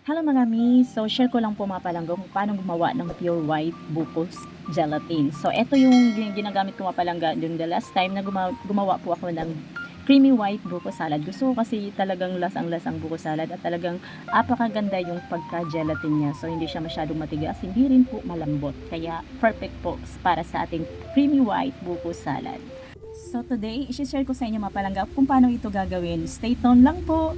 Hello mga mi, so share ko lang po mga palangga kung paano gumawa ng pure white buko gelatin. So ito yung ginagamit ko mga palangga yung the last time na gumawa po ako ng creamy white buko salad. Gusto ko kasi talagang lasang-lasang buko salad at talagang apakaganda yung pagka-gelatin niya. So hindi siya masyadong matigas, hindi rin po malambot. Kaya perfect po para sa ating creamy white buko salad. So today, i-share ko sa inyo mga palangga kung paano ito gagawin. Stay tuned lang po!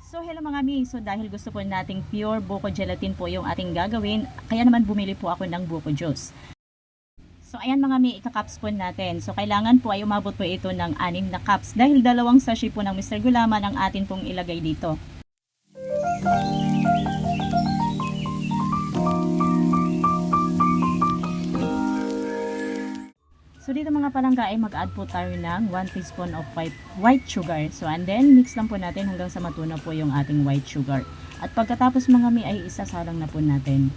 So hello mga mi, so dahil gusto po nating pure buko gelatin po yung ating gagawin, kaya naman bumili po ako ng buko juice. So ayan mga mi, ika-cups po natin. So kailangan po ay umabot po ito ng 6 na cups dahil dalawang sachet po ng Mr. Gulaman ang atin pong ilagay dito. So dito mga palangga ay mag-add po tayo ng 1 teaspoon of white sugar. So and then mix lang po natin hanggang sa matunaw po yung ating white sugar. At pagkatapos mga mi ay isasalang na po natin.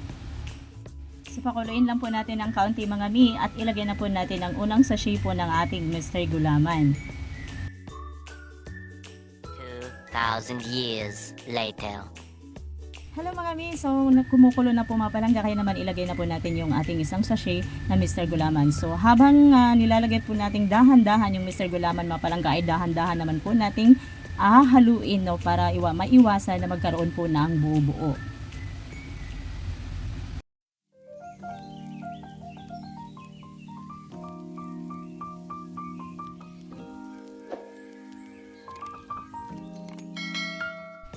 So pakuluin lang po natin ng kaunti mga mi at ilagay na po natin ang unang sachet po ng ating Mr. Gulaman. 2,000 years later. Hello mga mi, so kumukulo na po mga palangga, kaya naman ilagay na po natin yung ating isang sachet na Mr. Gulaman. So habang nilalagay po nating dahan-dahan yung Mr. Gulaman mga palangga ay dahan-dahan naman po nating haluin no, para maiwasan na magkaroon po ng buo-buo.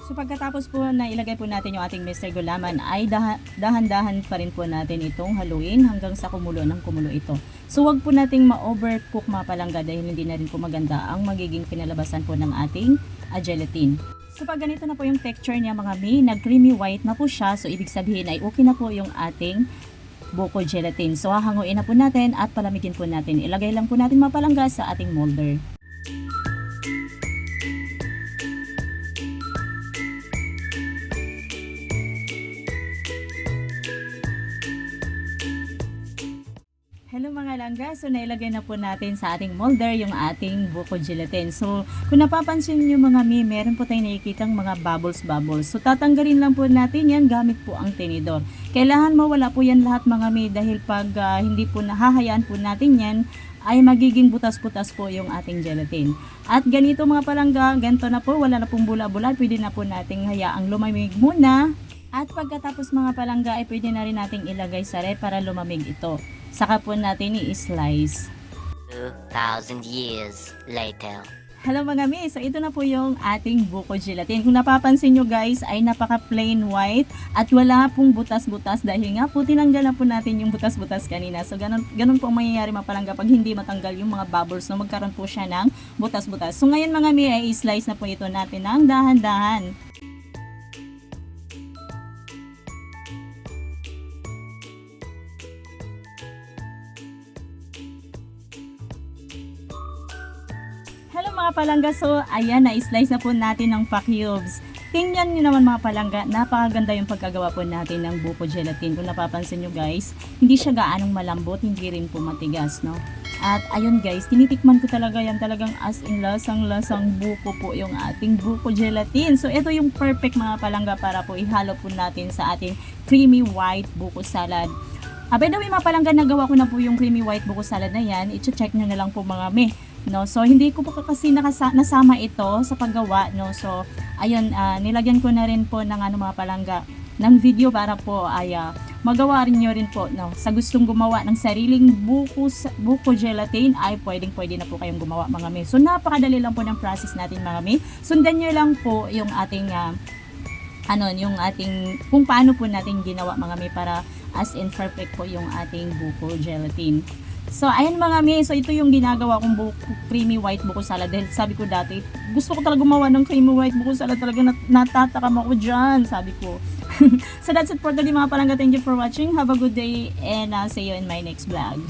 So pagkatapos po na ilagay po natin yung ating Mr. Gulaman ay dahan-dahan pa rin po natin itong haluin hanggang sa kumulo ng kumulo ito. So wag po nating ma-overcook mga palangga dahil hindi na rin po maganda ang magiging kinalabasan po ng ating gelatin. So pag ganito na po yung texture niya mga mi, nag-creamy white na po siya, so ibig sabihin ay okay na po yung ating buko gelatin. So hahanguin na po natin at palamigin po natin. Ilagay lang po natin mga palangga sa ating molder. Hello mga langga, so nailagay na po natin sa ating molder yung ating buko gelatin. So kung napapansin nyo mga mi, meron po tayong nakikitang mga bubbles. So tatanggalin lang po natin yan gamit po ang tinidor. Kailangan mawala po yan lahat mga mi dahil pag hindi po nahahayaan po natin yan, ay magiging butas-butas po yung ating gelatin. At ganito mga palangga, ganito na po, wala na pong bula-bula, pwede na po nating hayaang lumamig muna. At pagkatapos mga palangga ay pwede na rin nating ilagay sa ref para lumamig ito. Saka po natin i-slice. 2,000 years later. Hello mga mi, so ito na po yung ating buko gelatin. Kung napapansin nyo guys ay napaka plain white at wala pong butas-butas dahil nga po tinanggal na po natin yung butas-butas kanina. So ganun po ang mangyayari mga palangga pag hindi matanggal yung mga bubbles na magkaroon po siya ng butas-butas. So ngayon mga mi ay i-slice na po ito natin ng dahan-dahan. Hello mga palangga, so ayan, na-slice na po natin ng pa-cubes. Tingnan nyo naman mga palangga, napakaganda yung pagkagawa po natin ng buko gelatin. Kung napapansin nyo guys, hindi siya gaanong malambot, hindi rin po matigas, no? At ayun guys, tinitikman ko talaga yan, talagang as in lasang-lasang buko po yung ating buko gelatin. So ito yung perfect mga palangga para po ihalo po natin sa ating creamy white buko salad. By the way mga palangga, nagawa ko na po yung creamy white buko salad na yan. I-check nyo na lang po mga me. No, so hindi ko po kasi nasama ito sa paggawa, no. So ayun, nilagyan ko na rin po ng mga palangga ng video para po ay magawa rin nyo rin po, no. Sa gustong gumawa ng sariling buko gelatin ay pwede na po kayong gumawa mga mi. So napakadali lang po ng process natin mga mi. Sundan nyo lang po yung ating yung ating kung paano po natin ginawa mga mi para as in perfect po yung ating buko gelatin. So, ayan mga mi. So, ito yung ginagawa kong creamy white buko salad. Dahil sabi ko dati, gusto ko talaga gumawa ng creamy white buko salad. Talaga natatakam ako dyan, sabi ko. So, that's it for today mga palangga. Thank you for watching. Have a good day and see you in my next vlog.